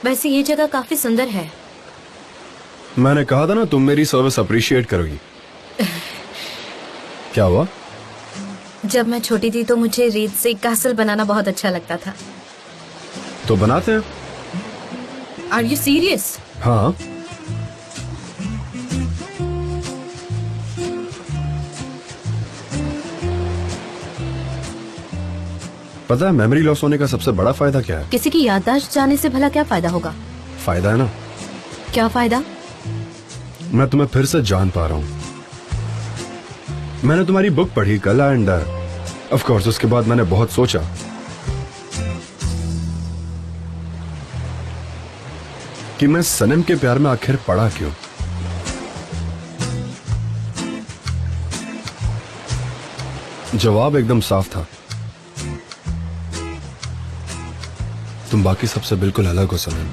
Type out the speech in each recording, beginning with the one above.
वैसे ये जगह काफी सुंदर है। मैंने कहा था ना तुम मेरी सर्विस अप्रिशिएट करोगी। क्या हुआ? जब मैं छोटी थी तो मुझे रेत से कैसल बनाना बहुत अच्छा लगता था। तो बनाते हैं। Are you serious? हाँ। पता है मेमोरी लॉस होने का सबसे बड़ा फायदा क्या है? किसी की याददाश्त जाने से भला क्या फायदा होगा? फायदा है ना। क्या फायदा? मैं तुम्हें फिर से जान पा रहा हूँ। मैंने तुम्हारी बुक पढ़ी कल एंड ऑफ कोर्स उसके बाद मैंने बहुत सोचा कि मैं सनम के प्यार में आखिर पड़ा क्यों। जवाब एकदम साफ था। तुम बाकी सबसे बिल्कुल अलग हो सनम।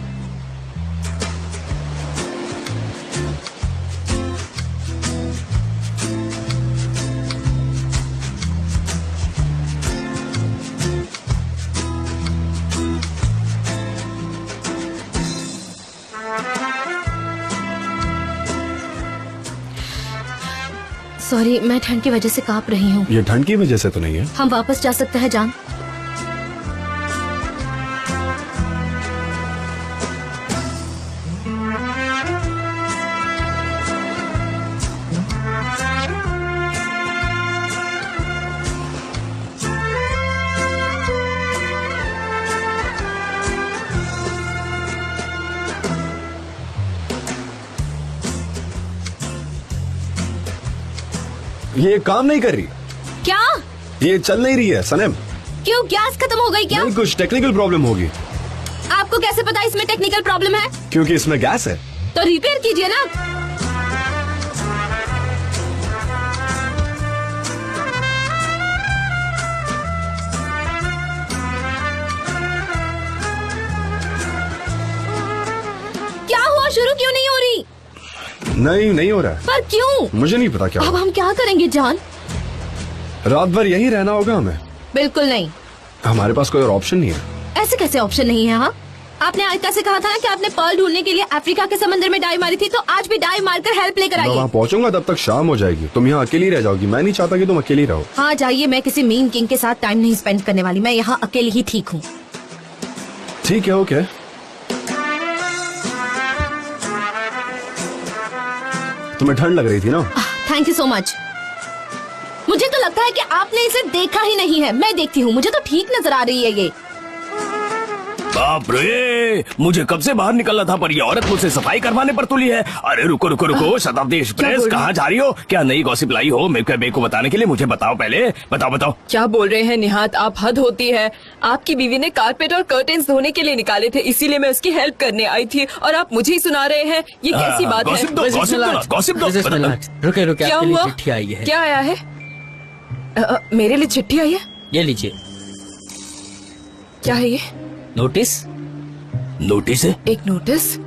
सॉरी, मैं ठंड की वजह से कांप रही हूँ। ये ठंड की वजह से तो नहीं है। हम वापस जा सकते हैं जान? ये काम नहीं कर रही। क्या? ये चल नहीं रही है सनम। क्यों, गैस खत्म हो गई क्या? नहीं, कुछ टेक्निकल प्रॉब्लम होगी। आपको कैसे पता इसमें टेक्निकल प्रॉब्लम है? क्योंकि इसमें गैस है। तो रिपेयर कीजिए ना। क्या हुआ, शुरू क्यों नहीं हो रही? नहीं हो रहा है। पर क्यों? मुझे नहीं पता क्या। अब हम क्या करेंगे जान? रात भर यहीं रहना होगा हमें। बिल्कुल नहीं, हमारे पास कोई और ऑप्शन नहीं है। ऐसे कैसे ऑप्शन नहीं है? हाँ, आपने आयका से कहा था ना कि आपने पर्ल ढूंढने के लिए अफ्रीका के समंदर में डाई मारी थी, तो आज भी डाई मारकर हेल्प लेकर आइए। वहाँ पहुँचूंगा तब तक शाम हो जाएगी। तुम यहाँ अकेली रह जाओगी। मैं नहीं चाहता कि तुम अकेली रहो। हाँ जाइए, मैं किसी मीन किंग के साथ टाइम नहीं स्पेंड करने वाली। मैं यहाँ अकेली ही ठीक हूँ। ठीक है, ओके। तुम्हें ठंड लग रही थी ना? Thank you so much. मुझे तो लगता है कि आपने इसे देखा ही नहीं है। मैं देखती हूँ, मुझे तो ठीक नजर आ रही है ये। बाप रे, मुझे कब से बाहर निकलना था पर ये औरत मुझसे सफाई करवाने पर तुली है। अरे रुको रुको रुको, शताब्दी एक्सप्रेस कहाँ जा रही हो? क्या नई गॉसिप लाई हो मेरे को बताने के लिए? मुझे बताओ पहले, बताओ। क्या बोल रहे हैं निहात, आप हद होती है। आपकी बीवी ने कारपेट और कर्टेन्स धोने के लिए निकाले थे, इसीलिए मैं उसकी हेल्प करने आई थी और आप मुझे ही सुना रहे हैं। ये कैसी बात है? गॉसिप दो। रुके, क्या हुआ? चिट्ठी आई है। क्या आया है? मेरे लिए चिट्ठी आई है? ये लीजिए। क्या है ये? नोटिस है? एक नोटिस?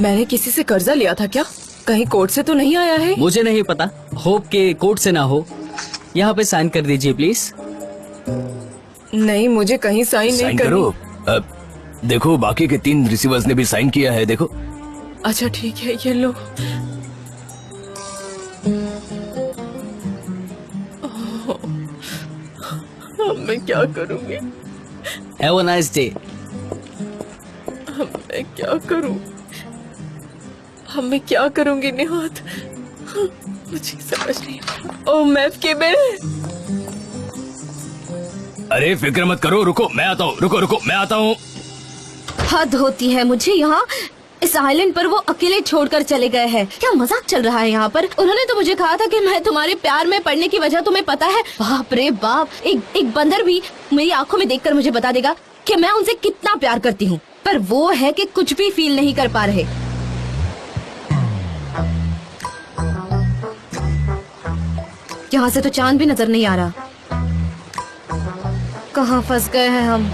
मैंने किसी से कर्जा लिया था क्या? कहीं कोर्ट से तो नहीं आया है? मुझे नहीं पता, होप के कोर्ट से ना हो। यहाँ पे साइन कर दीजिए प्लीज। नहीं, मुझे कहीं साइन नहीं करो। देखो बाकी के 3 रिसीवर्स ने भी साइन किया है, देखो। अच्छा ठीक है, ये लो। मैं क्या करूँगी? Have a nice day. मैं क्या करूँ? मैं क्या करूँगी निहात? मुझे समझ नहीं आ रहा। ओह मैफ के बिल। अरे फिक्र मत करो, रुको मैं आता हूँ। रुको मैं आता हूँ। हद होती है मुझे। यहाँ इस आइलैंड पर वो अकेले छोड़कर चले गए हैं। क्या मजाक चल रहा है यहाँ पर? उन्होंने तो मुझे कहा था कि मैं तुम्हारे प्यार में पड़ने की वजह तुम्हें पता है। बाप रे बाप, एक बंदर भी मेरी आंखों में देखकर मुझे बता देगा कि मैं उनसे कितना प्यार करती हूँ, पर वो है कि कुछ भी फील नहीं कर पा रहे। यहाँ से तो चांद भी नजर नहीं आ रहा। कहाँ फंस गए हैं हम,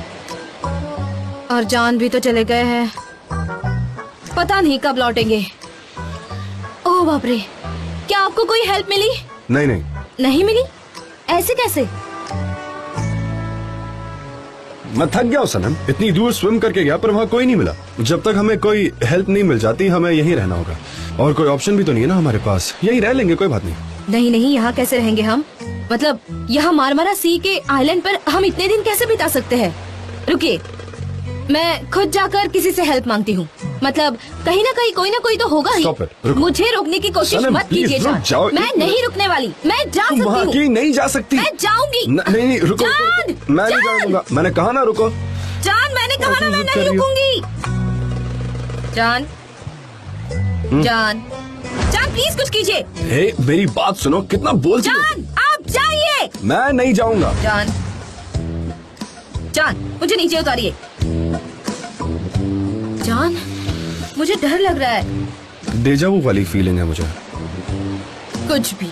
और जान भी तो चले गए हैं। पता नहीं कब लौटेंगे। ओह बाप रे, क्या आपको कोई हेल्प मिली? नहीं नहीं, नहीं मिली? ऐसे कैसे? मैं थक गया हूँ सनम, इतनी दूर स्विम करके गया पर वहाँ कोई नहीं मिला। जब तक हमें कोई हेल्प नहीं मिल जाती हमें यहीं रहना होगा, और कोई ऑप्शन भी तो नहीं है ना हमारे पास। यहीं रह लेंगे, कोई बात नहीं। नहीं नहीं, यहाँ कैसे रहेंगे हम? मतलब यहाँ मारमारा सी के आइलैंड पर हम इतने दिन कैसे बिता सकते हैं? रुकिए, मैं खुद जाकर किसी से हेल्प मांगती हूँ। मतलब कहीं ना कहीं कोई ना कोई तो होगा ही। Stop it, रुको। मुझे रोकने की कोशिश सनम, मत please, कीजिए रुक जान। जाओ। मैं नहीं रुकने वाली, मैं जा तुम सकती वहाँ हूँ। की नहीं जा सकती। मैं जाऊंगी। नहीं नहीं, रुको, जान, रुको। मैं नहीं जान। जाने दूंगा। मैंने कहा ना रुको। जान, मैंने कहा ना मैं जिद कर नहीं रही हो। रुकूंगी। जान, जान, जान प्लीज कुछ कीजिए। हे, मेरी बात सुनो, कितना बोलती हो? जान आप जाइए। मैं नहीं जाऊंगा। जान, जान मुझे नीचे उतारिए। जान, मुझे डर लग रहा है। डेजावू वाली फीलिंग है मुझे। कुछ भी,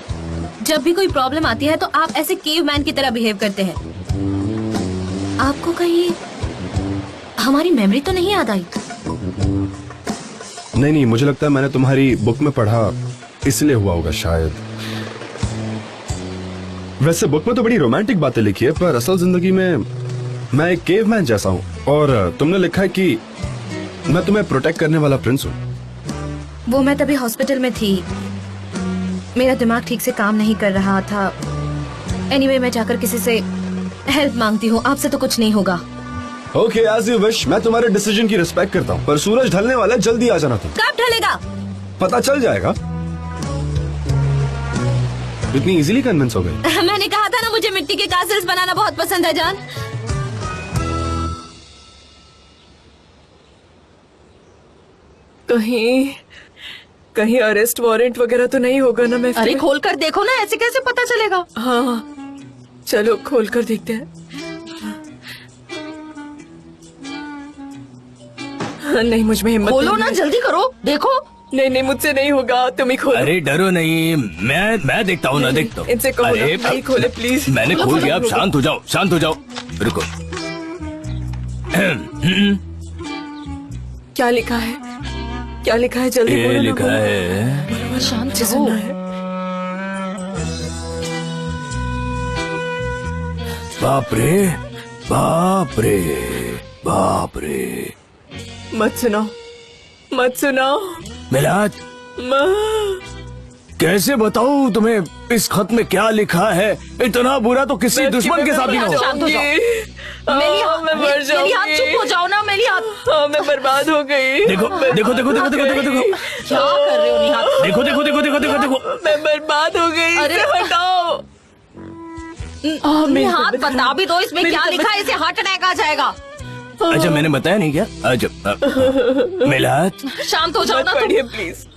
जब भी कोई प्रॉब्लम आती है तो आप ऐसे केवमैन की तरह बिहेव करते हैं। आपको कहीं हमारी मेमोरी तो नहीं याद आई? नहीं नहीं, मुझे लगता है मैंने तुम्हारी बुक में पढ़ा, इसलिए हुआ होगा शायद। वैसे बुक में तो बड़ी रोमांटिक बातें लिखी है, पर असल जिंदगी में मैं एक केवमैन जैसा हूँ। और तुमने लिखा है कि मैं तुम्हें प्रोटेक्ट करने वाला प्रिंस हूँ। वो मैं तभी हॉस्पिटल में थी, मेरा दिमाग ठीक से काम नहीं कर रहा था। एनीवे, मैं जाकर किसी से हेल्प मांगती हूँ, आपसे तो कुछ नहीं होगा। Okay, as you wish. मैं तुम्हारे डिसीजन की रिस्पेक्ट करता हूँ, पर सूरज ढलने वाला है, जल्दी आ जाना तुम। कब ढलेगा? पता चल जाएगा। इतनी इजीली कन्विंस हो गई? मैंने कहा था ना, मुझे मिट्टी के काजल्स बनाना बहुत पसंद है जान। कहीं अरेस्ट वारंट वगैरह तो नहीं होगा ना? मैं अरे खोल कर देखो ना, ऐसे कैसे पता चलेगा? हाँ, चलो खोल कर देखते हैं। नहीं, मुझ में हिम्मत खोलो नहीं ना, है। जल्दी करो, देखो। नहीं नहीं, मुझसे नहीं होगा, तुम ही खोलो। अरे डरो नहीं, मैं देखता हूँ ना, देखता हूँ। इनसे कहो ना, नहीं खोले प्लीज। मैंने खोल दिया, अब शांत हो जाओ, शांत हो जाओ। रुको। क्या लिखा है? क्या लिखा है? जल्दी ये बोलो ना, लिखा बोलो। है, शांत मुझे सुनना है। बाप रे, बाप रे, बाप रे। मत सुनाओ, मत सुनाओ। मिलाद, कैसे बताऊं तुम्हें इस खत में क्या लिखा है? इतना बुरा तो किसी दुश्मन के साथ भी ना हो। शांत हो जाओ। मैं मर जाऊंगी। मेरी हाथ चुप हो जाओ ना, मेरी हाथ। हाँ, मैं बर्बाद हो गई। देखो देखो देखो देखो देखो देखो देखो क्या कर रहे हो निहाल? देखो देखो देखो देखो देखो देखो। मैं बर्बाद हो गई। अरे इसे हटाओ। निहाल बता भी दो, इसमें क्या लिखा है? इसे हार्ट अटैक आ जाएगा। अच्छा, मैंने बताया नहीं क्या? अच्छा, मिलाद, शांत हो जाओ मत ना तुम। पढ़िए प्लीज।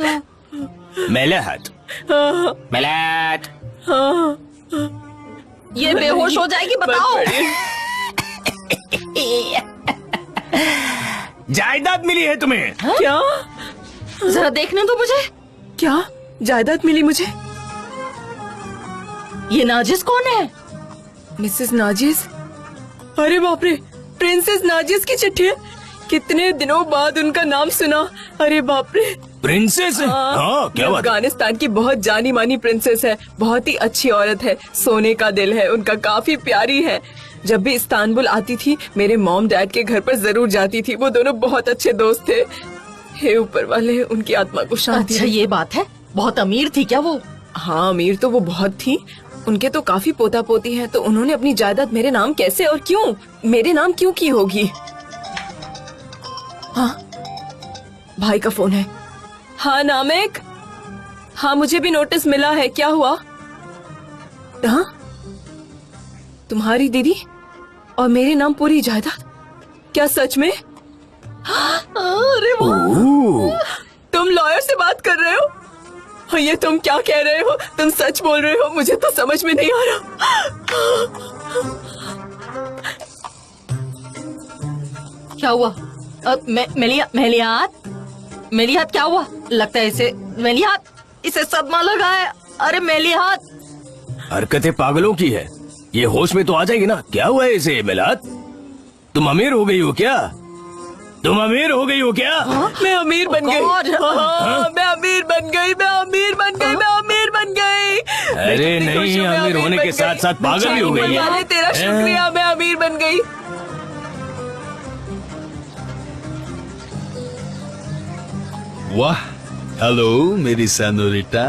मिलाद, मिलाद। ये बेहोश हो जाएगी, मत बताओ। पढ़िए। जायदाद मिली है तुम्हें। क्या? जरा देखने दो मुझे। क्या जायदाद मिली मुझे? ये नाजिस कौन है? Mrs Nazis? अरे बाप रे, प्रिंसेस नाजिस की चिट्ठी है। कितने दिनों बाद उनका नाम सुना। अरे बाप रे। प्रिंसेस है? हाँ, क्या बात है? अफगानिस्तान की बहुत जानी मानी प्रिंसेस है, बहुत ही अच्छी औरत है, सोने का दिल है उनका, काफी प्यारी है। जब भी इस्तांबुल आती थी मेरे मॉम डैड के घर पर जरूर जाती थी। वो दोनों बहुत अच्छे दोस्त थे। हे ऊपर वाले, उनकी आत्मा को शांति अच्छा, दे। ये बात है। बहुत अमीर थी क्या वो? हाँ, अमीर तो वो बहुत थी। उनके तो काफी पोता पोती हैं, तो उन्होंने अपनी जायदाद मेरे नाम कैसे और क्यों, मेरे नाम क्यों की होगी? हाँ, भाई का फोन है। हाँ नामिक, हाँ मुझे भी नोटिस मिला है। क्या हुआ? हाँ, तुम्हारी दीदी और मेरे नाम पूरी जायदाद? क्या सच में? अरे वाह, तुम लॉयर से बात कर रहे हो? ये तुम क्या कह रहे हो? तुम सच बोल रहे हो? मुझे तो समझ में नहीं आ रहा। क्या हुआ? मेलिहात क्या हुआ? लगता है इसे इसे सदमा लगा है। अरे मेलिहात, हरकतें पागलों की है, ये होश में तो आ जाएगी ना। क्या हुआ है इसे मेलात? तुम अमीर हो गई हो क्या? तुम अमीर हो गई हो क्या? मैं अमीर बन गई। मैं अमीर बन गई। अरे नहीं, अमीर होने के साथ साथ पागल भी हो गई है। तेरा शुक्रिया, मैं अमीर बन गई। वाह, हेलो मेरी सेनोरिटा।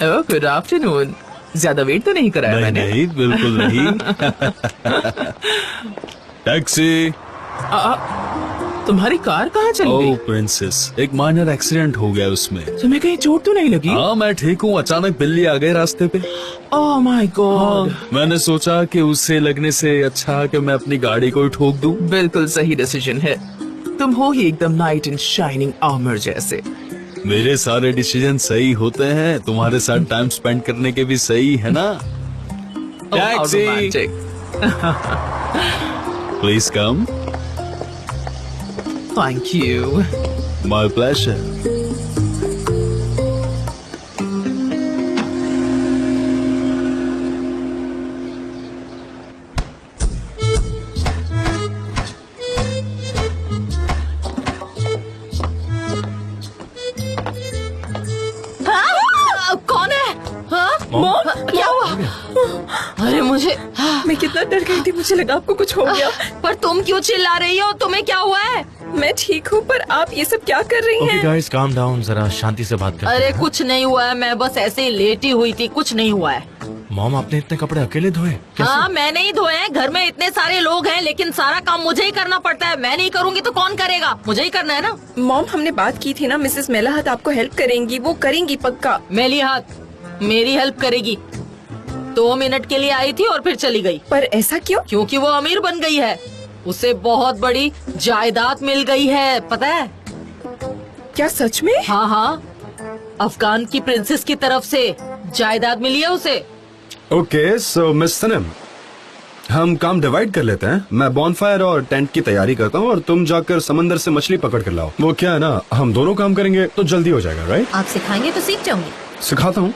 ओह, गुड आफ्टरनून। ज्यादा वेट तो नहीं कराया मैंने? नहीं, बिल्कुल नहीं। टैक्सी। तुम्हारी कार कहाँ चली ओह गई? प्रिंसेस, एक माइनर एक्सीडेंट हो गया उसमें। तुम्हें कहीं चोट तो नहीं लगी? हाँ मैं ठीक हूँ, अचानक बिल्ली आ गई रास्ते पे। Oh my God. मैंने सोचा कि उससे लगने से अच्छा कि मैं अपनी गाड़ी को ही ठोक दूं। बिल्कुल सही डिसीजन है। तुम हो ही एकदम नाइट इन शाइनिंग आर्मर जैसे। मेरे सारे डिसीजन सही होते हैं, तुम्हारे साथ टाइम स्पेंड करने के भी सही है ना। Oh, how taxi, romantic. Please come. Thank you. My pleasure. कौन है? क्या हुआ? अरे मुझे मैं कितना डर गई थी, मुझे लगा आपको कुछ हो गया। पर तुम क्यों चिल्ला रही हो? तुम्हें क्या हुआ है? मैं ठीक हूँ, पर आप ये सब क्या कर रही हैं? गाइस काम डाउन, जरा शांति से बात करते अरे हैं। कुछ नहीं हुआ है, मैं बस ऐसे ही लेटी हुई थी, कुछ नहीं हुआ है। मॉम, आपने इतने कपड़े अकेले धोए? हाँ मैंने ही धोए हैं। घर में इतने सारे लोग हैं, लेकिन सारा काम मुझे ही करना पड़ता है। मैं नहीं करूँगी तो कौन करेगा? मुझे ही करना है ना। मॉम, हमने बात की थी ना, मिसेस मेलाहत आपको हेल्प करेंगी, वो करेंगी पक्का। मेलिहात मेरी हेल्प करेगी। 2 मिनट के लिए आई थी और फिर चली गई। पर ऐसा क्यों? क्योंकि वो अमीर बन गई है। उसे बहुत बड़ी जायदाद मिल गई है, पता है? क्या सच में? हाँ हाँ, अफगान की प्रिंसेस की तरफ से जायदाद मिली है उसे। ओके, सो मिस सनम, हम काम डिवाइड कर लेते हैं। मैं बॉनफायर और टेंट की तैयारी करता हूँ और तुम जाकर समंदर से मछली पकड़ कर लाओ। वो क्या है ना, हम दोनों काम करेंगे तो जल्दी हो जाएगा, राइट? आप सिखाएंगे तो सीख जाऊंगी। सिखाता हूँ।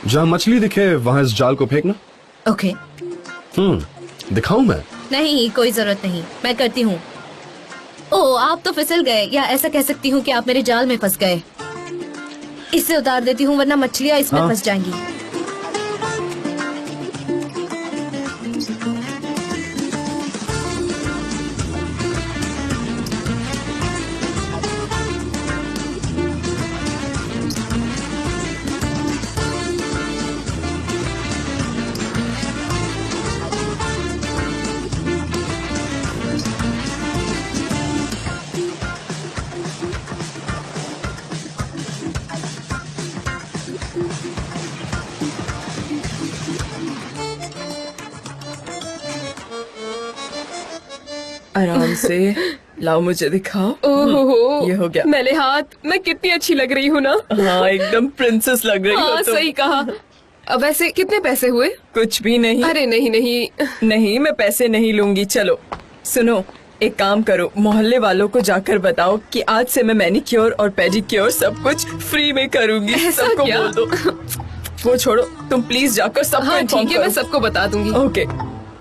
जहाँ मछली दिखे वहाँ इस जाल को फेंकना। ओके। दिखाऊं मैं? नहीं, कोई जरूरत नहीं, मैं करती हूँ। ओह, आप तो फिसल गए, या ऐसा कह सकती हूँ कि आप मेरे जाल में फंस गए। इससे उतार देती हूँ, वरना मछलियाँ इसमें हाँ। फंस जाएंगी। आराम से लाओ, मुझे दिखाओ। ओहो, ये हो गया। मेलिहात, मैं कितनी अच्छी लग रही हूँ ना? हाँ एकदम प्रिंसेस लग रही हो हाँ तुम। सही कहा। अब वैसे कितने पैसे हुए? कुछ भी नहीं। अरे नहीं नहीं, नहीं, मैं पैसे नहीं लूंगी। चलो सुनो, एक काम करो, मोहल्ले वालों को जाकर बताओ कि आज से मैं मैनिक्योर और पेडिक्योर सब कुछ फ्री में करूंगी। ऐसा सबको क्या? बोल दो। वो छोड़ो, तुम प्लीज जाकर सबको हाँ इन्फॉर्म ठीक है, मैं करो। सबको बता दूंगी। ओके।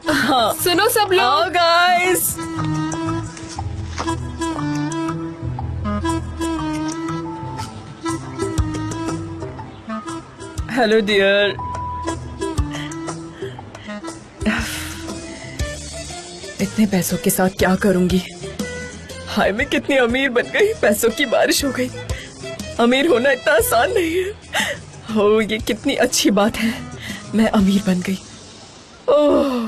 हाँ सुनो सब आओ लोग, गाइस। Hello dear. इतने पैसों के साथ क्या करूंगी? हाय, मैं कितनी अमीर बन गई, पैसों की बारिश हो गई। अमीर होना इतना आसान नहीं है। हो, ये कितनी अच्छी बात है, मैं अमीर बन गई। ओह,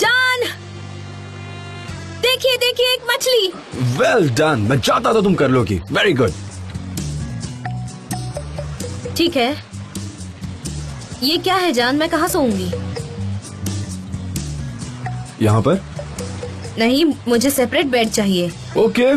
जान, देखिए देखिए, एक मछली। वेल डन, मैं चाहता था तुम कर लोगी। Very good. ठीक है, ये क्या है जान, मैं कहाँ सोऊंगी? यहाँ पर? नहीं, मुझे सेपरेट बेड चाहिए। ओके,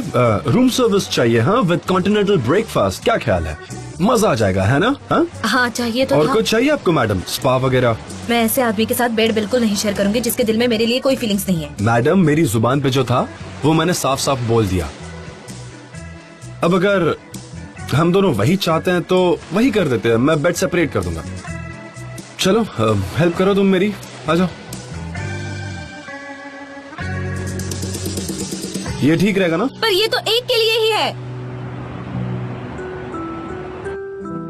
रूम सर्विस चाहिए, हाँ, विद कॉन्टिनेंटल ब्रेकफास्ट। क्या ख्याल है? मजा आ जाएगा, है ना? हाँ, हाँ चाहिए तो और था। कुछ चाहिए आपको मैडम? स्पा वगैरह? मैं ऐसे आदमी के साथ बेड बिल्कुल नहीं शेयर करूंगी जिसके दिल में मेरे लिए कोई फीलिंग्स नहीं है। मैडम, मेरी जुबान पे जो था वो मैंने साफ साफ बोल दिया। अब अगर हम दोनों वही चाहते हैं तो वही कर देते हैं, मैं बेड सेपरेट कर दूंगा। चलो, हेल्प करो तुम मेरी, आ जाओ। ये ठीक रहेगा ना? पर ये तो एक के लिए ही है।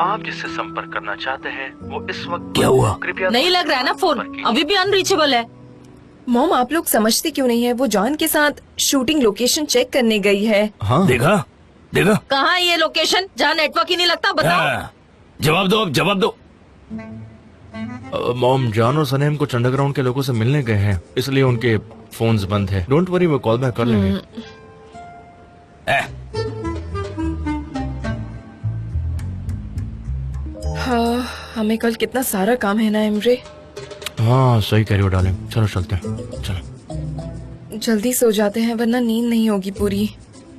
आप जिससे संपर्क करना चाहते हैं वो इस वक्त क्या हुआ? कृपया नहीं लग रहा है ना फोन, अभी भी अनरीचेबल है। मॉम, आप लोग समझते क्यों नहीं है? वो जॉन के साथ शूटिंग लोकेशन चेक करने गई है। हाँ, देखा देखा। कहाँ है ये लोकेशन जहाँ नेटवर्क ही नहीं लगता? बताओ। हाँ, जवाब दो, अब जवाब दो। मॉम, जॉन और सनेम कुछ अंडरग्राउंड के लोगों से मिलने गए हैं, इसलिए उनके फोन्स बंद है। डोंट वरी, वो कॉल बैक कर लेंगे। हाँ, हमें कल कितना सारा काम है ना इमरे। हाँ सही कह रही हो डार्लिंग, चलो चलते हैं, चलो। जल्दी सो जाते हैं वरना नींद नहीं होगी पूरी।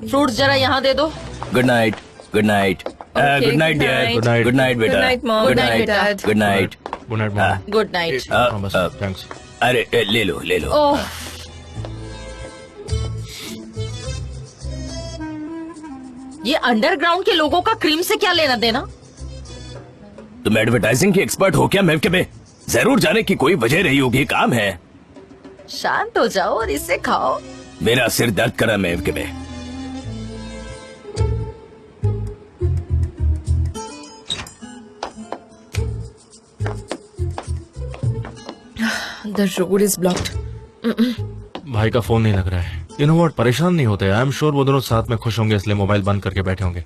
फ्रूट्स जरा यहाँ दे दो। Good night, good night, good night dear, Good night. Good night बेटा, Good night, Mom. Good Good night, night, Dad. Good night. Good night mom. Good night. हाँ बस, थैंक्स। अरे ले लो ले लो। ओह, ये अंडरग्राउंड के लोगों का क्रीम से क्या लेना देना? तुम एडवर्टाइजिंग की एक्सपर्ट हो क्या मेव में? जरूर जाने की कोई वजह रही होगी, काम है। शांत हो जाओ और इसे खाओ। मेरा सिर दर्द करा मेव के में। The road is blocked. भाई का फोन नहीं लग रहा है। यू नो व्हाट, परेशान नहीं होते। आई एम श्योर वो दोनों साथ में खुश होंगे, इसलिए मोबाइल बंद करके बैठे होंगे।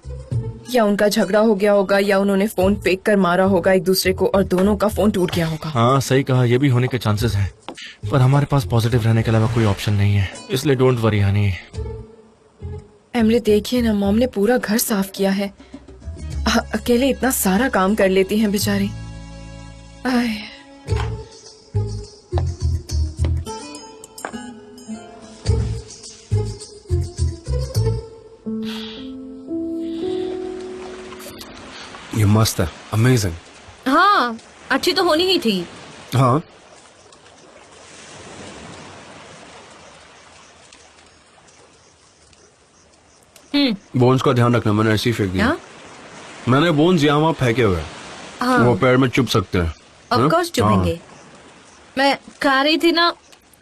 या उनका झगड़ा हो गया होगा या उन्होंने फोन फेंक कर मारा होगा एक दूसरे को और दोनों का फोन टूट गया होगा। हाँ सही कहा, ये भी होने के चांसेस हैं, पर हमारे पास पॉजिटिव रहने के अलावा कोई ऑप्शन नहीं है, इसलिए डोंट वरी हनी। एमरे देखिए ना, मॉम ने पूरा घर साफ किया है। अकेले इतना सारा काम कर लेती हैं बेचारी। आय। ये मस्त है, अमेजिंग। हाँ, अच्छी तो होनी ही थी। हाँ, बोन्स का ध्यान रखना, मैंने ऐसे ही फेंक दिया। हाँ? मैंने बोन्स यहाँ वहाँ फेंके हुए हैं। हाँ, वो पैर में चुभ सकते हैं। ऑफ कोर्स चुभेंगे। मैं खा रही थी ना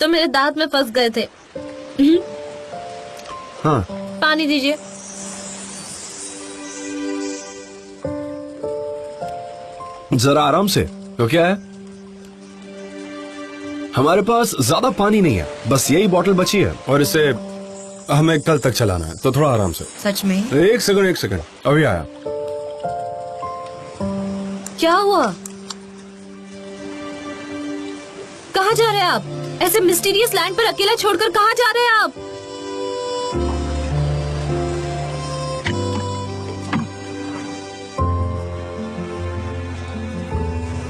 तो मेरे दांत में फंस गए थे। हाँ, पानी दीजिए। जरा आराम से। तो क्या है, हमारे पास ज्यादा पानी नहीं है, बस यही बोतल बची है और इसे हमें कल तक चलाना है, तो थोड़ा आराम से। सच में? एक सेकंड, अभी आया। क्या हुआ? कहाँ जा रहे हैं आप? ऐसे मिस्टीरियस लैंड पर अकेला छोड़कर कहाँ जा रहे हैं आप?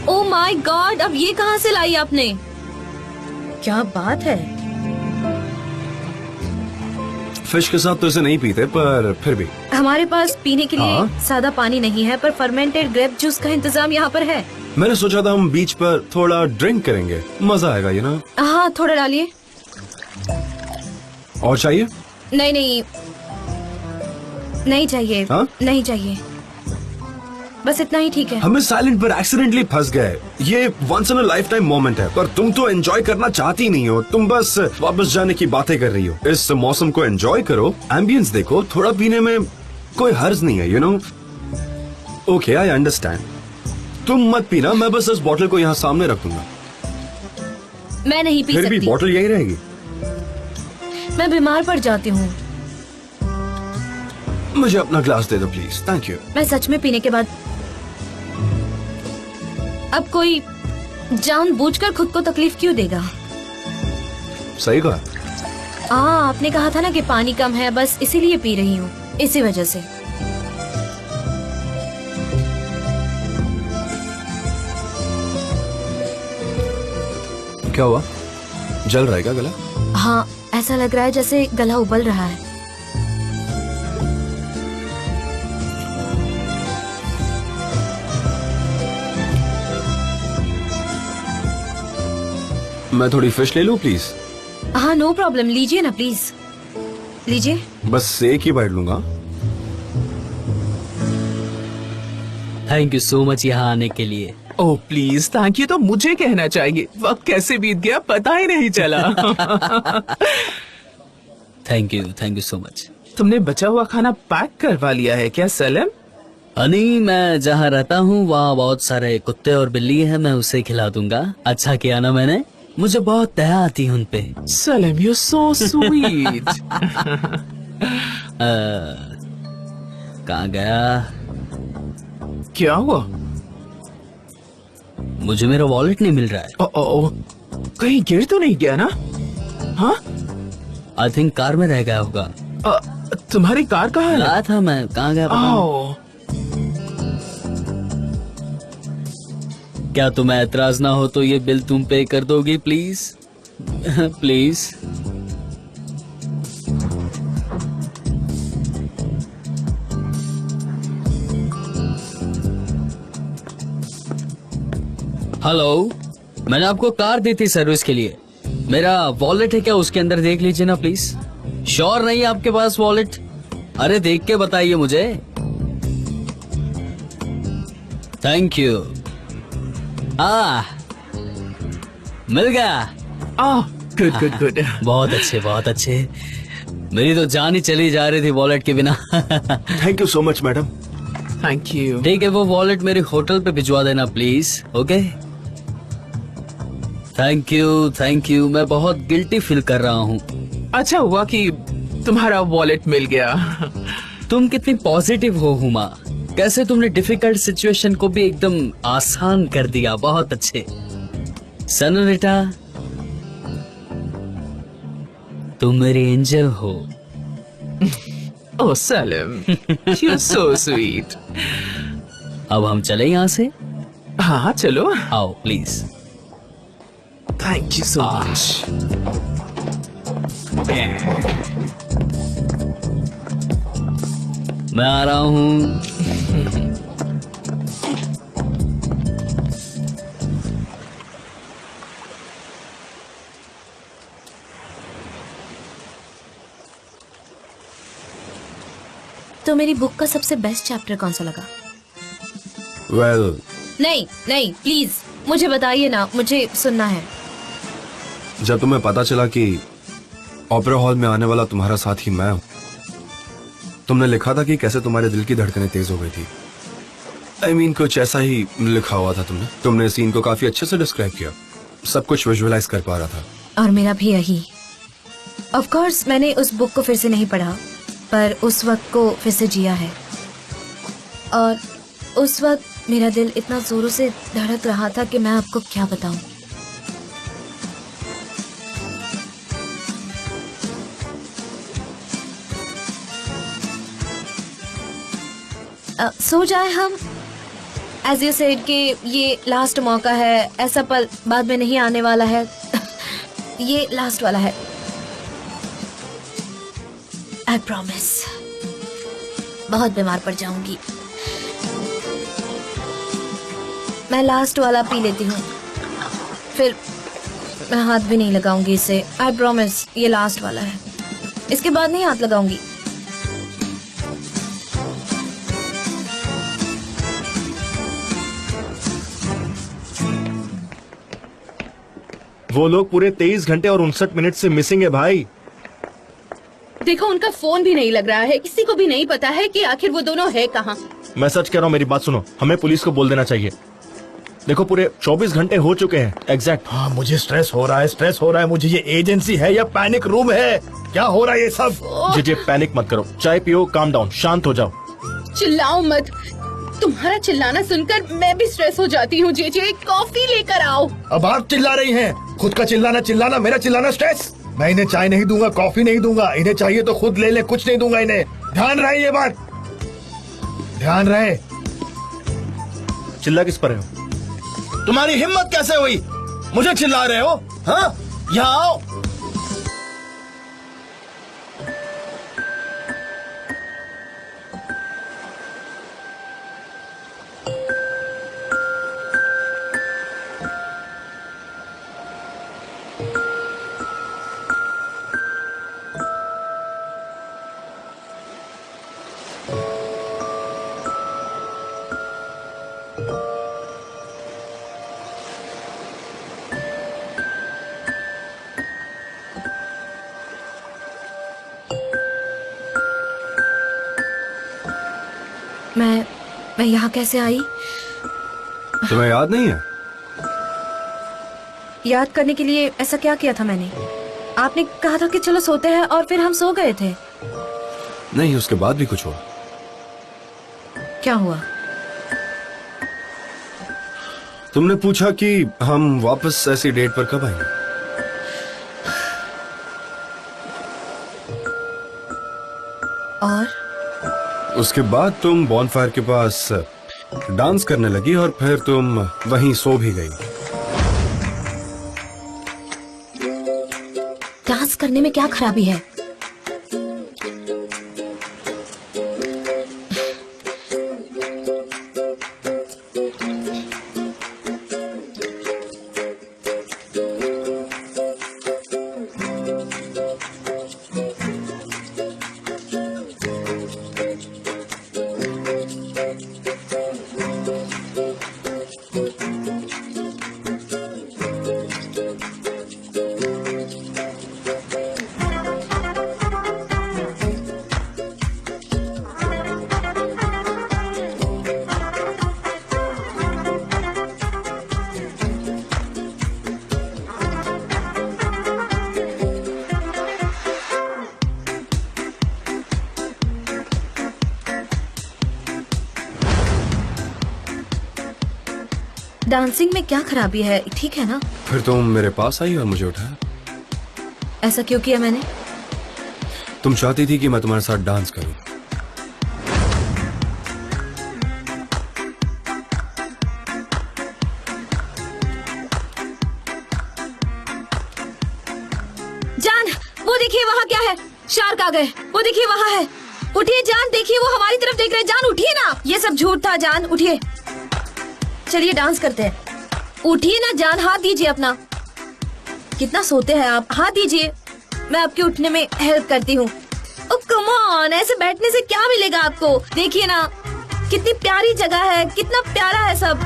ओह माय गॉड, अब ये कहाँ से लाई आपने? क्या बात है? फिश के साथ तो इसे नहीं पीते, पर फिर भी। हमारे पास पीने के लिए हाँ? सादा पानी नहीं है, पर फर्मेंटेड ग्रेप जूस का इंतजाम यहाँ पर है। मैंने सोचा था हम बीच पर थोड़ा ड्रिंक करेंगे, मजा आएगा, ये ना। हाँ, थोड़ा डालिए। और चाहिए? नहीं नहीं, नहीं चाहिए। हाँ? नहीं चाहिए, बस इतना ही ठीक है। हमें साइलेंट पर एक्सीडेंटली फंस गए। ये once in a lifetime moment है, पर तुम तो एंजॉय करना चाहती नहीं हो, तुम बस वापस जाने की बातें कर रही हो। इस मौसम को एंजॉय करो, एम्बियंस देखो, थोड़ा पीने में कोई हर्ज नहीं है, you know. Okay, I understand. तुम मत पीना, मैं बस इस बोतल को यहाँ सामने रख दूंगा। मैं नहीं पी फिर भी सकती। बोतल यही रहेगी। मैं बीमार पड़ जाती हूँ। मुझे अपना ग्लास दे दो प्लीज, थैंक यू। मैं सच में पीने के बाद अब कोई जानबूझकर खुद को तकलीफ क्यों देगा? सही कहा। आपने कहा था ना कि पानी कम है, बस इसीलिए पी रही हूँ, इसी वजह से। क्या हुआ? जल रहा है क्या गला? हाँ, ऐसा लग रहा है जैसे गला उबल रहा है। मैं थोड़ी फिश ले लूं प्लीज? हाँ, नो प्रॉब्लम, लीजिए ना प्लीज, लीजिए। बस एक ही बाइट लूंगा। थैंक यू सो मच यहाँ आने के लिए। ओह प्लीज, थैंक यू तो मुझे कहना चाहिए। वक्त कैसे बीत गया पता ही नहीं चला। Thank you so much. तुमने बचा हुआ खाना पैक करवा लिया है क्या सलम? हनी, मैं जहाँ रहता हूँ वहाँ बहुत सारे कुत्ते और बिल्ली हैं, मैं उसे खिला दूंगा। अच्छा किया ना मैंने, मुझे बहुत दया आती है उन पे। सलम, यू सो स्वीट। कहाँ गया? क्या हुआ? मुझे मेरा वॉलेट नहीं मिल रहा है। ओ, कहीं गिर तो नहीं गया ना? हाँ, आई थिंक कार में रह गया होगा। तुम्हारी कार कहाँ है? लाया था मैं, कहाँ गया पता नहीं। ओह, क्या तुम्हें एतराज ना हो तो ये बिल तुम पे कर दोगी प्लीज? प्लीज। हेलो, मैंने आपको कार दी थी सर्विस के लिए। मेरा वॉलेट है क्या उसके अंदर? देख लीजिए ना प्लीज। श्योर नहीं है आपके पास वॉलेट? अरे देख के बताइए मुझे। Thank you. मिल गया। Good good good. बहुत अच्छे, बहुत अच्छे। मेरी तो जान ही चली जा रही थी वॉलेट के बिना। Thank you so much madam. Thank you. ठीक है, वो वॉलेट मेरे होटल पे भिजवा देना प्लीज। Okay, thank you. मैं बहुत गिल्टी फील कर रहा हूँ। अच्छा हुआ कि तुम्हारा वॉलेट मिल गया। तुम कितनी पॉजिटिव हो हुमा। कैसे तुमने डिफिकल्ट सिचुएशन को भी एकदम आसान कर दिया। बहुत अच्छे। सनोरिटा, तुम मेरी एंजल हो। ओह सलम, यू सो स्वीट। अब हम चले यहाँ से? हाँ चलो। आओ please. Thank you so much. मैं आ रहा हूँ। तो मेरी बुक का सबसे बेस्ट चैप्टर कौन सा लगा? वेल, नहीं प्लीज मुझे बताइए ना, मुझे सुनना है। जब तुम्हें पता चला कि ओपेरा हॉल में आने वाला तुम्हारा साथी मैं हूं, तुमने लिखा था कि कैसे तुम्हारे दिल की धड़कनें तेज हो गई थी। I mean, कुछ ऐसा ही लिखा हुआ था तुमने सीन को काफी अच्छे से डिस्क्राइब किया। सब कुछ विजुअलाइज कर पा रहा था। और मेरा भी यही। ऑफ कोर्स मैंने उस बुक को फिर से नहीं पढ़ा, पर उस वक्त को फिर से जिया है। और उस वक्त मेरा दिल इतना जोरों से धड़क रहा था कि मैं आपको क्या बताऊं। सो जाए हम। एज यू सेड कि ये लास्ट मौका है, ऐसा पल बाद में नहीं आने वाला है। ये लास्ट वाला है। I promise. बहुत बीमार पड़ जाऊंगी। मैं लास्ट वाला पी लेती हूँ, फिर मैं हाथ भी नहीं लगाऊंगी इसे। आई प्रॉमिस, ये लास्ट वाला है, इसके बाद नहीं हाथ लगाऊंगी। वो लोग पूरे 23 घंटे और 59 मिनट से मिसिंग है भाई। देखो उनका फोन भी नहीं लग रहा है, किसी को भी नहीं पता है कि आखिर वो दोनों है कहाँ। मैं सच कह रहा हूँ, मेरी बात सुनो, हमें पुलिस को बोल देना चाहिए। देखो पूरे 24 घंटे हो चुके हैं एग्जैक्ट। हाँ मुझे स्ट्रेस हो रहा है मुझे। ये एजेंसी है या पैनिक रूम है? क्या हो रहा है ये सब? जी पैनिक मत करो, चाय पियो, काम डाउन, शांत हो जाओ। चिल्लाओ मत, तुम्हारा चिल्लाना सुनकर मैं भी स्ट्रेस हो जाती हूँ। जे कॉफी लेकर आओ। अब आप चिल्ला रही हैं। खुद का चिल्लाना, मेरा चिल्लाना स्ट्रेस। मैं इन्हें चाय नहीं दूंगा, कॉफी नहीं दूंगा। इन्हें चाहिए तो खुद ले ले, कुछ नहीं दूंगा इन्हें। ध्यान रहे ये बात, ध्यान रहे। चिल्ला किस पर हो? तुम्हारी हिम्मत कैसे हुई? मुझे चिल्ला रहे हो? हाँ, यहाँ आओ। मैं यहाँ कैसे आई? तुम्हें याद नहीं है? याद करने के लिए ऐसा क्या किया था मैंने? आपने कहा था कि चलो सोते हैं और फिर हम सो गए थे। नहीं, उसके बाद भी कुछ हुआ। क्या हुआ? तुमने पूछा कि हम वापस ऐसी डेट पर कब आएंगे। और उसके बाद तुम बॉनफायर के पास डांस करने लगी और फिर तुम वहीं सो भी गई। डांस करने में क्या खराबी है? डांसिंग में क्या खराबी है? ठीक है ना? फिर तुम मेरे पास आई और मुझे उठाया। ऐसा क्यों किया मैंने? तुम चाहती थी कि मैं तुम्हारे साथ डांस करूं। जान, वो देखिए वहाँ क्या है? शार्क आ गए। वो देखिए वहाँ है। उठिए जान, देखिए वो हमारी तरफ देख रहे हैं। जान उठिए ना, ये सब झूठ था। जान उठिए, चलिए डांस करते हैं। उठिए ना जान, हाथ दीजिए अपना। कितना सोते हैं आप? हाथ दीजिए, मैं आपके उठने में हेल्प करती हूँ। ओह कम ऑन, ऐसे बैठने से क्या मिलेगा आपको? देखिए ना कितनी प्यारी जगह है, कितना प्यारा है सब।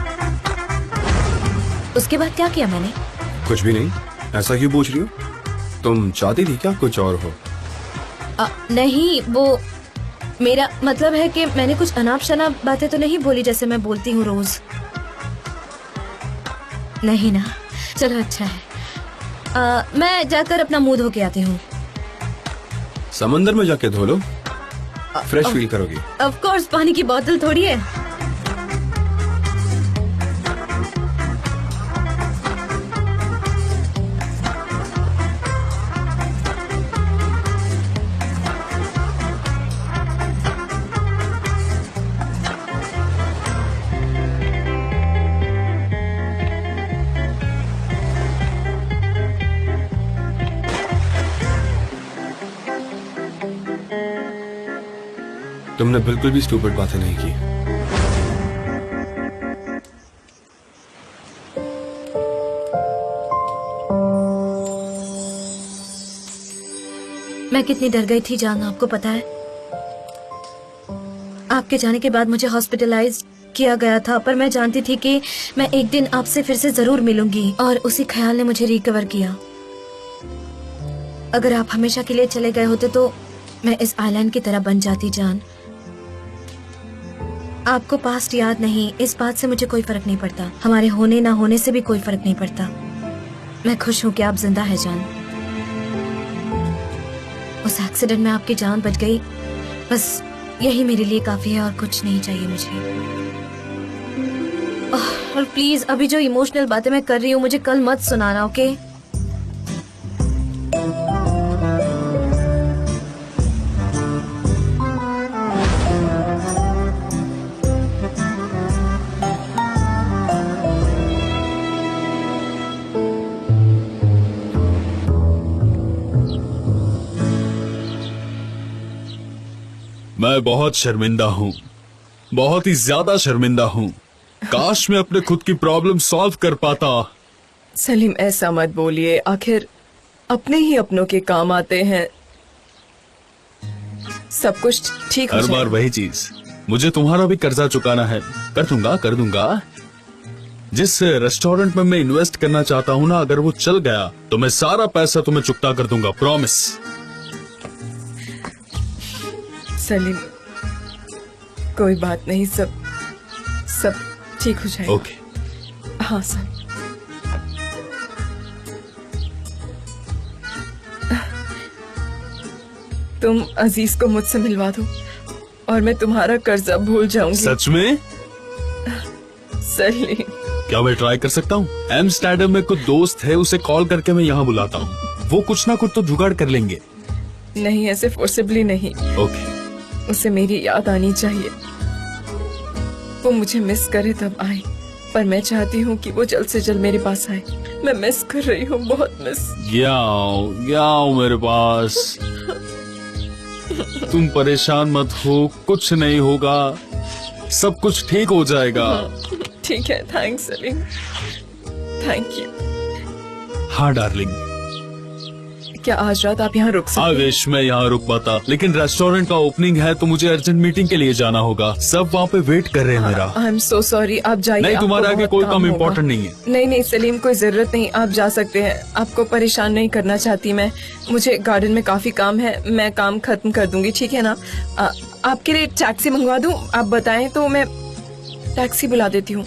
उसके बाद क्या किया मैंने? कुछ भी नहीं। ऐसा क्यों पूछ रही हो? तुम चाहती थी क्या कुछ और हो? नहीं, वो मेरा मतलब है कि मैंने कुछ अनाप शनाप बातें तो नहीं बोली जैसे मैं बोलती हूँ रोज। नहीं ना, चलो अच्छा है। मैं जाकर अपना मुंह धो के आती हूँ। समंदर में जाके धो लो, फ्रेश फील करोगी। ऑफ कोर्स, पानी की बोतल थोड़ी है। तुमने बिल्कुल भी स्टूपिड बातें नहीं की। मैं कितनी डर गई थी जान, आपको पता है? आपके जाने के बाद मुझे हॉस्पिटलाइज किया गया था, पर मैं जानती थी कि मैं एक दिन आपसे फिर से जरूर मिलूंगी और उसी ख्याल ने मुझे रिकवर किया। अगर आप हमेशा के लिए चले गए होते तो मैं इस आइलैंड की तरह बन जाती जान। आपको पास्ट याद नहीं, इस बात से मुझे कोई फर्क नहीं पड़ता। हमारे होने ना होने से भी कोई फर्क नहीं पड़ता। मैं खुश हूँ कि आप जिंदा है जान। उस एक्सीडेंट में आपकी जान बच गई, बस यही मेरे लिए काफी है और कुछ नहीं चाहिए मुझे। और प्लीज अभी जो इमोशनल बातें मैं कर रही हूँ मुझे कल मत सुनाना, ओके? मैं बहुत शर्मिंदा हूँ, बहुत ही ज्यादा शर्मिंदा हूँ। काश मैं अपने खुद की प्रॉब्लम सॉल्व कर पाता। सलीम ऐसा मत बोलिए, आखिर अपने ही अपनों के काम आते हैं। सब कुछ ठीक हो हर बार जाएगा। वही चीज। मुझे तुम्हारा भी कर्जा चुकाना है। कर दूंगा। जिस रेस्टोरेंट में मैं इन्वेस्ट करना चाहता हूँ ना, अगर वो चल गया तो मैं सारा पैसा तुम्हें चुकता कर दूंगा, प्रॉमिस। सलीम कोई बात नहीं, सब ठीक हो जाएगा। ओके। हाँ सर। तुम अजीज को मुझसे मिलवा दो और मैं तुम्हारा कर्जा भूल जाऊंगी। सच में? सलीम क्या मैं ट्राई कर सकता हूँ? एम्स्टर्डम में कुछ दोस्त है, उसे कॉल करके मैं यहाँ बुलाता हूँ। वो कुछ ना कुछ तो जुगाड़ कर लेंगे। नहीं, ऐसे फोर्सिबली नहीं। ओके। उसे मेरी याद आनी चाहिए। वो मुझे मिस करे तब आए, पर मैं चाहती हूँ कि वो जल्द से जल्द मेरे पास आए। मैं मिस कर रही हूँ, बहुत मिस। आओ मेरे पास। तुम परेशान मत हो, कुछ नहीं होगा, सब कुछ ठीक हो जाएगा। ठीक है, थैंक्स सलीम, थैंक यू। हाँ डार्लिंग। क्या आज रात आप यहाँ रुक सकते? आवेश मैं यहाँ रुक पाता, लेकिन रेस्टोरेंट का ओपनिंग है तो मुझे अर्जेंट मीटिंग के लिए जाना होगा। सब वहाँ पे वेट कर रहे हैं मेरा। आई एम सो सॉरी, आप जाइए। नहीं, तुम्हारे आपको आगे बहुत कोई काम होगा। इम्पोर्टेंट नहीं है। नहीं सलीम, कोई जरूरत नहीं, आप जा सकते हैं। आपको परेशान नहीं करना चाहती मैं। मुझे गार्डन में काफी काम है, मैं काम खत्म कर दूंगी, ठीक है ना? आपके लिए टैक्सी मंगवा दूं? आप बताएं तो मैं टैक्सी बुला देती हूँ।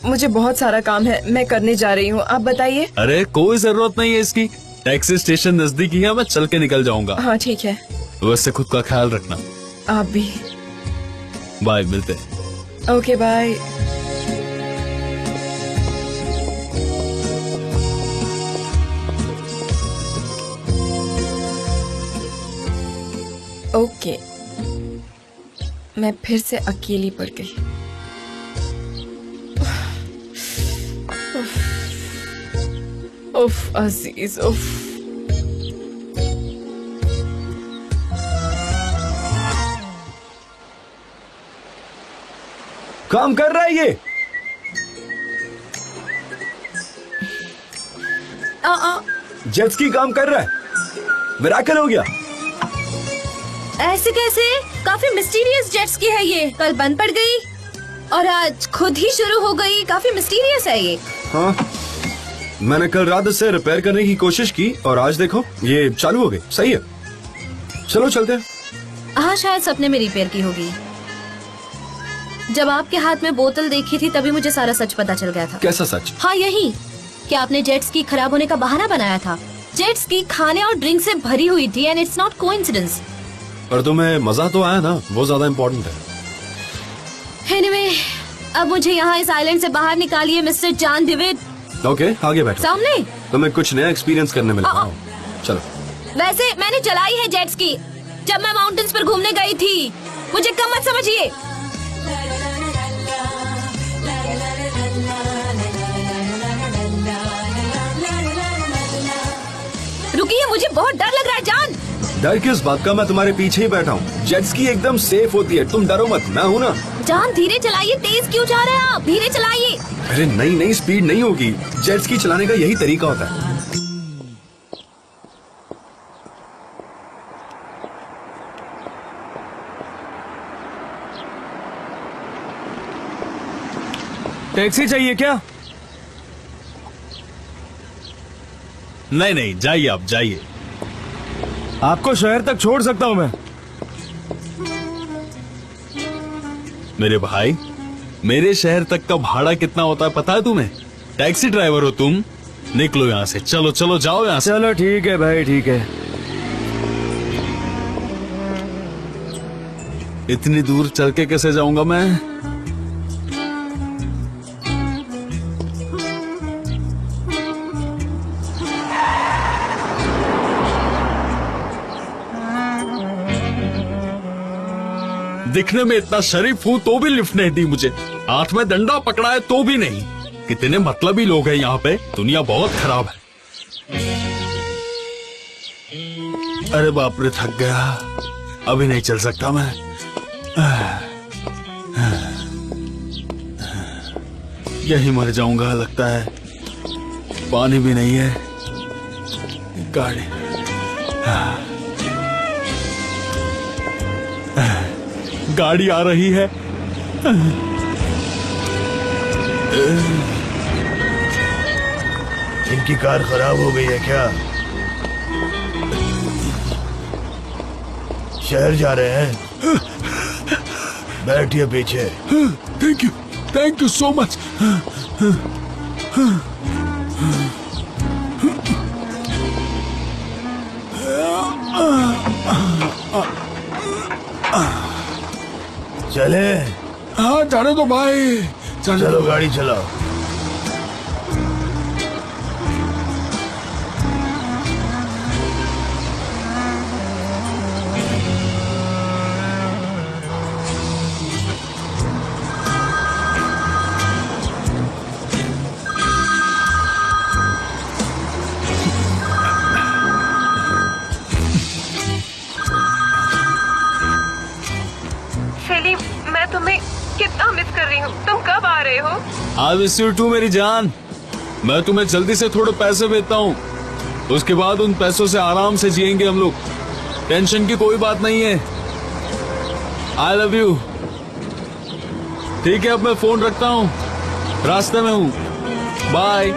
मुझे बहुत सारा काम है, मैं करने जा रही हूँ, आप बताइए। अरे कोई जरूरत नहीं है इसकी, टैक्सी स्टेशन नजदीक ही है, मैं चल के निकल जाऊंगा। हाँ ठीक है। वैसे खुद का ख्याल रखना। आप भी। बाय, मिलते हैं। Okay bye. ओके, मैं फिर से अकेली पड़ गई। उफ अजीज, उफ। काम कर रहा है ये। जेट्स की काम कर रहा है। मिरेकल हो गया। ऐसे कैसे? काफी मिस्टीरियस जेट्स की है ये। कल बंद पड़ गई और आज खुद ही शुरू हो गई। काफी मिस्टीरियस है ये। हाँ, मैंने कल रात से रिपेयर करने की कोशिश की और आज देखो ये चालू हो गई। सही है, चलो चलते हैं। हाँ, शायद सपने में रिपेयर की होगी। जब आपके हाथ में बोतल देखी थी तभी मुझे सारा सच पता चल गया था। कैसा सच? हाँ यही कि आपने जेट्स की खराब होने का बहाना बनाया था। जेट्स की खाने और ड्रिंक से भरी हुई थी एंड इट्स नॉट कोइंसिडेंस। पर तुम्हें मजा तो आया ना, वो ज्यादा इम्पोर्टेंट है। एनीवे, अब मुझे यहाँ इस आइलैंड से बाहर निकालिए मिस्टर जान दिविड। ओके, आगे बैठो। सामने तुम्हें कुछ नया एक्सपीरियंस करने मिला। चलो। वैसे मैंने चलाई है जेट्स की जब मैं माउंटेन्स पर घूमने गई थी। मुझे कम मत समझिए। रुकिए, मुझे बहुत डर लग रहा है जान। डर किस बात का? मैं तुम्हारे पीछे ही बैठा हूँ। जेट्स की एकदम सेफ होती है, तुम डरो मत, मैं हूँ ना। जान धीरे चलाइए, तेज क्यों जा रहे हैं आप? धीरे चलाइए। अरे नहीं, स्पीड नहीं होगी। जेट्स की चलाने का यही तरीका होता है। टैक्सी चाहिए क्या? नहीं, जाइए आप जाइए। आपको शहर तक छोड़ सकता हूँ मैं। मेरे भाई, मेरे शहर तक का भाड़ा कितना होता है पता है तुम्हें? टैक्सी ड्राइवर हो तुम। निकलो यहाँ से, चलो जाओ यहाँ से। चलो ठीक है भाई, ठीक है। इतनी दूर चल के कैसे जाऊंगा मैं? दिखने में इतना शरीफ हूँ तो भी लिफ्ट नहीं दी मुझे। हाथ में डंडा पकड़ा है तो भी नहीं। कितने मतलबी लोग हैं यहाँ पे। दुनिया बहुत खराब है। अरे बाप रे, थक गया। अभी नहीं चल सकता मैं। यही मर जाऊंगा लगता है। पानी भी नहीं है। गाड़ी गाड़ी आ रही है। इनकी कार खराब हो गई है क्या? शहर जा रहे हैं? बैठिए पीछे। Thank you so much. चले? हाँ जाने दो भाई। चलो गाड़ी चलाओ। सेलिम, मैं तुम्हें कितना मिस कर रही हूँ। तुम कब आ रहे हो? आई मिस यू टू मेरी जान। मैं तुम्हें जल्दी से थोड़े पैसे भेजता हूँ, उसके बाद उन पैसों से आराम से जिएंगे हम लोग। टेंशन की कोई बात नहीं है। I love you. ठीक है, अब मैं फोन रखता हूँ, रास्ते में हूँ। बाय।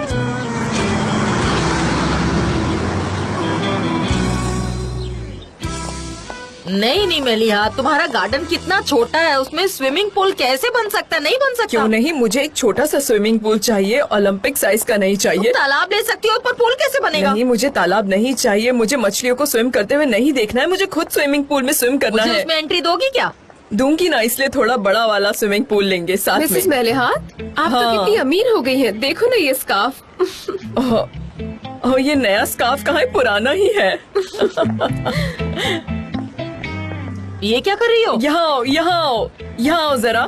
नहीं मेलिहा, तुम्हारा गार्डन कितना छोटा है, उसमें स्विमिंग पूल कैसे बन सकता है? नहीं बन सकता। क्यों नहीं, मुझे एक छोटा सा स्विमिंग पूल चाहिए, ओलंपिक साइज का नहीं चाहिए। तालाब ले सकती हो, पर पूल कैसे बनेगा? नहीं, मुझे तालाब नहीं चाहिए। मुझे मछलियों को स्विम करते हुए नहीं देखना है। मुझे खुद स्विमिंग पूल में स्विम करना है। उसमें एंट्री दोगी क्या? दूंगी ना, इसलिए थोड़ा बड़ा वाला स्विमिंग पूल लेंगे साथ में। मिसेस मेलिहात, आप तो कितनी अमीर हो गई हैं। देखो ना ये स्कार्फ। ओह, ये नया स्कार्फ कहाँ है, पुराना ही है। ये क्या कर रही हो? यहाँ आओ, यहाँ आओ, यहाँ आओ जरा।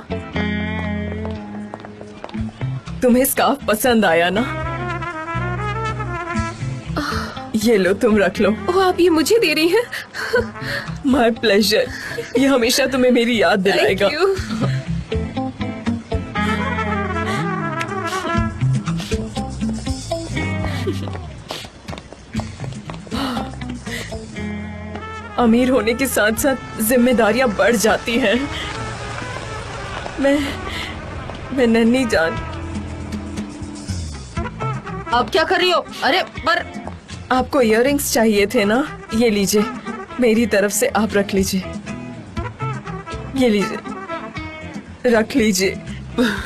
तुम्हें स्कार्फ पसंद आया ना? ये लो, तुम रख लो। ओह, आप ये मुझे दे रही हैं? My pleasure. ये हमेशा तुम्हें मेरी याद दिलाएगा। Thank you. अमीर होने के साथ साथ जिम्मेदारियां बढ़ जाती हैं। मैं नन्ही जान। अब क्या कर रही हो? अरे पर आपको इयररिंग्स चाहिए थे ना? ये लीजिए, मेरी तरफ से आप रख लीजिए। ये लीजिए, रख लीजिए।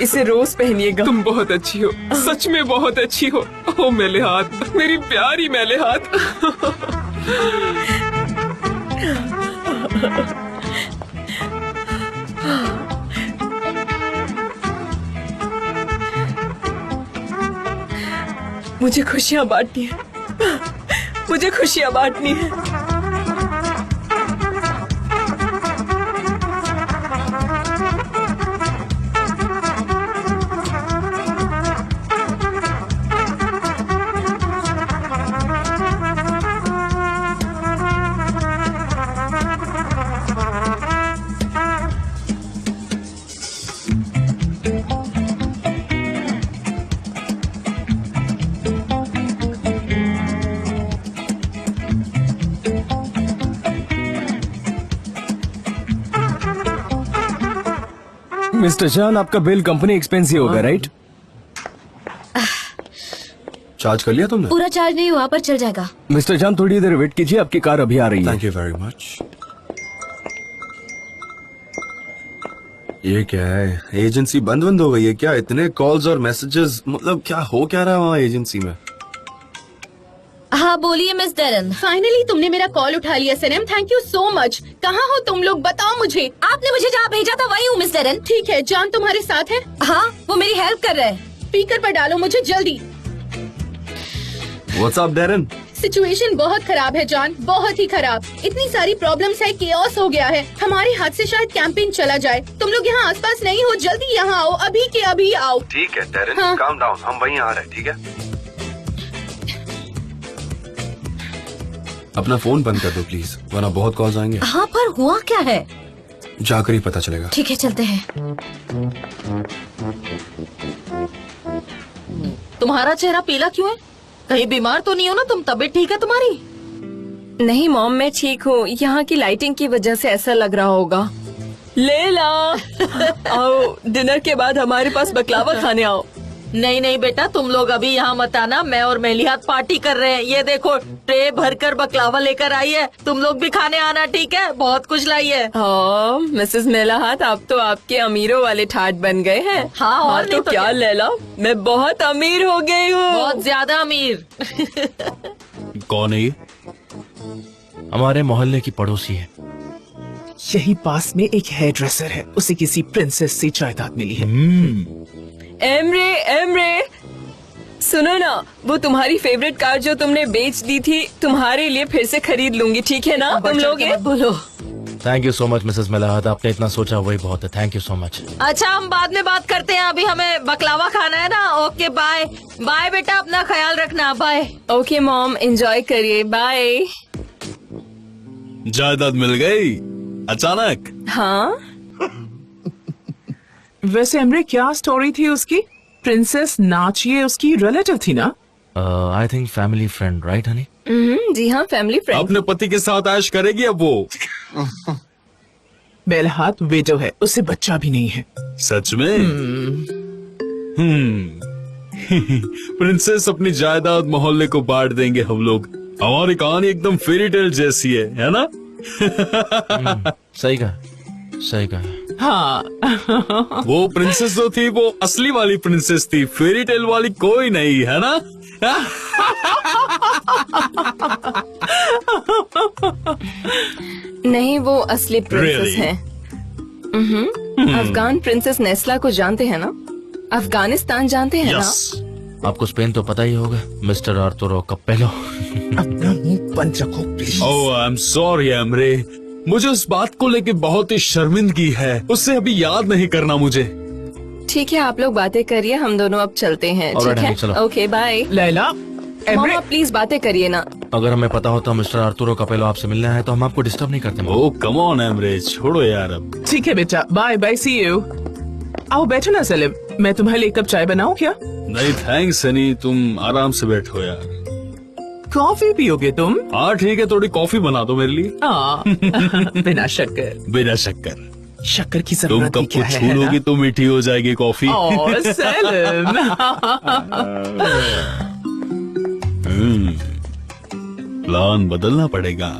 इसे रोज पहनिएगा। तुम बहुत अच्छी हो, सच में बहुत अच्छी हो। ओ मेलिहात, मेरी प्यारी मेलिहात। मुझे खुशियाँ बांटनी है। मुझे खुशियाँ बांटनी है। मिस्टर जान, आपका बिल कंपनी एक्सपेंस ही होगा, राइट? चार्ज कर लिया तुमने? पूरा चार्ज नहीं हुआ, पर चल जाएगा। मिस्टर जान, थोड़ी देर वेट कीजिए, आपकी कार अभी आ रही है। Thank you very much. ये क्या है? एजेंसी बंद हो गई है क्या? इतने कॉल्स और मैसेजेस, मतलब क्या हो क्या रहा है वहाँ एजेंसी में? हाँ बोलिए मिस डेरन। फाइनली तुमने मेरा कॉल उठा लिया सनम, थैंक यू सो मच। कहाँ हो तुम लोग, बताओ मुझे। आपने मुझे जहाँ भेजा था वही हूँ मिस डेरन। ठीक है, जान तुम्हारे साथ है? हाँ, वो मेरी हेल्प कर रहे हैं। स्पीकर पर डालो मुझे जल्दी। What's up Darren? सिचुएशन बहुत खराब है जान, बहुत ही खराब। इतनी सारी प्रॉब्लम्स है, केओस हो गया है। हमारे हाथ से शायद कैंपेन चला जाए। तुम लोग यहाँ आसपास नहीं हो, जल्दी यहाँ आओ, अभी के अभी आओ। ठीक है डेरन, हाँ। काम डाउन, हम वहीं आ रहे हैं, ठीक है? अपना फोन बंद कर दो प्लीज, वरना बहुत कॉल्स आएंगे। हाँ, पर हुआ क्या है? जाकर ही पता चलेगा। ठीक है, चलते हैं। तुम्हारा चेहरा पीला क्यों है? कहीं बीमार तो नहीं हो ना तुम? तबीयत ठीक है तुम्हारी? नहीं मॉम, मैं ठीक हूँ। यहाँ की लाइटिंग की वजह से ऐसा लग रहा होगा। लेला आओ, डिनर के बाद हमारे पास बकलावा खाने आओ। नहीं नहीं बेटा, तुम लोग अभी यहाँ मत आना। मैं और मेलिहात पार्टी कर रहे हैं। ये देखो, ट्रे भरकर बकलावा लेकर आई है। तुम लोग भी खाने आना, ठीक है? बहुत कुछ लाई है। हाँ मिसेस मेलाहात, आप तो आपके अमीरों वाले ठाट बन गए हैं। हाँ, और नहीं तो तो क्या लैला, मैं बहुत अमीर हो गई हूँ। बहुत ज्यादा अमीर। कौन है ये? हमारे मोहल्ले की पड़ोसी है। यही पास में एक हेयर ड्रेसर है, उसे किसी प्रिंसेस से जायदाद मिली है। एमरे एमरे, सुनो ना, वो तुम्हारी फेवरेट कार जो तुमने बेच दी थी, तुम्हारे लिए फिर से खरीद लूंगी, ठीक है ना? तुम लोग बोलो। Thank you so much Mrs Melahat, आपने इतना सोचा वही बहुत है। Thank you so much. अच्छा, हम बाद में बात करते हैं। अभी हमें बकलावा खाना है ना। ओके, बाय बाय बेटा, अपना ख्याल रखना। बाय। ओके मॉम, एंजॉय करिए। बाय। जायदाद मिल गई अचानक? हाँ, वैसे एमरे, क्या स्टोरी थी उसकी? प्रिंसेस नाचिए उसकी रिलेटिव थी ना? I think family friend, right honey? जी हाँ, फैमिली फ्रेंड। अपने पति के साथ ऐश करेगी अब वो। मेलाहात विडो है, उससे बच्चा भी नहीं है। सच में? प्रिंसेस अपनी जायदाद मोहल्ले को बांट देंगे हम लोग। हमारी कहानी एकदम फेरी टेल जैसी है ना? सही कहा, सही कहा। हाँ। वो प्रिंसेस जो थी वो असली वाली प्रिंसेस थी, फेरी टेल वाली कोई नहीं, है ना? नहीं, वो असली प्रिंसेस Really? है। अफगान प्रिंसेस नेस्ला को जानते हैं ना? अफगानिस्तान जानते हैं Yes. ना? आपको स्पेन तो पता ही होगा, मिस्टर आर्थुरो कैपेलो। अपना मुंह बंद रखो please. Oh I am sorry Emre, मुझे उस बात को लेके बहुत ही शर्मिंदगी है। उससे अभी याद नहीं करना मुझे। ठीक है, आप लोग बातें करिए, हम दोनों अब चलते हैं। Alright, ठीक है, चलो। Okay bye. लैला, एमरे, मामा प्लीज बातें करिए ना। अगर हमें पता होता मिस्टर आर्थुरो कैपेलो आपसे मिलने आए तो हम आपको डिस्टर्ब नहीं करते। ओह कम ऑन एमरे, छोड़ो यार अब। ठीक है बेटा, बाय बाय, सी यू। आओ बैठो ना सलीम, मैं तुम्हारे लिए एक कप चाय बनाऊं क्या? नहीं थैंक्स सनी, तुम आराम से बैठो यार। कॉफी पियोगे तुम? हाँ ठीक है, थोड़ी कॉफी बना दो मेरे लिए। हाँ। बिना शक्कर। बिना शक्कर। शक्कर की तुम जरूरत कब ही क्या कुछ है छू ना? लोगी तो मीठी हो जाएगी कॉफी। ओह सलीम। प्लान बदलना पड़ेगा।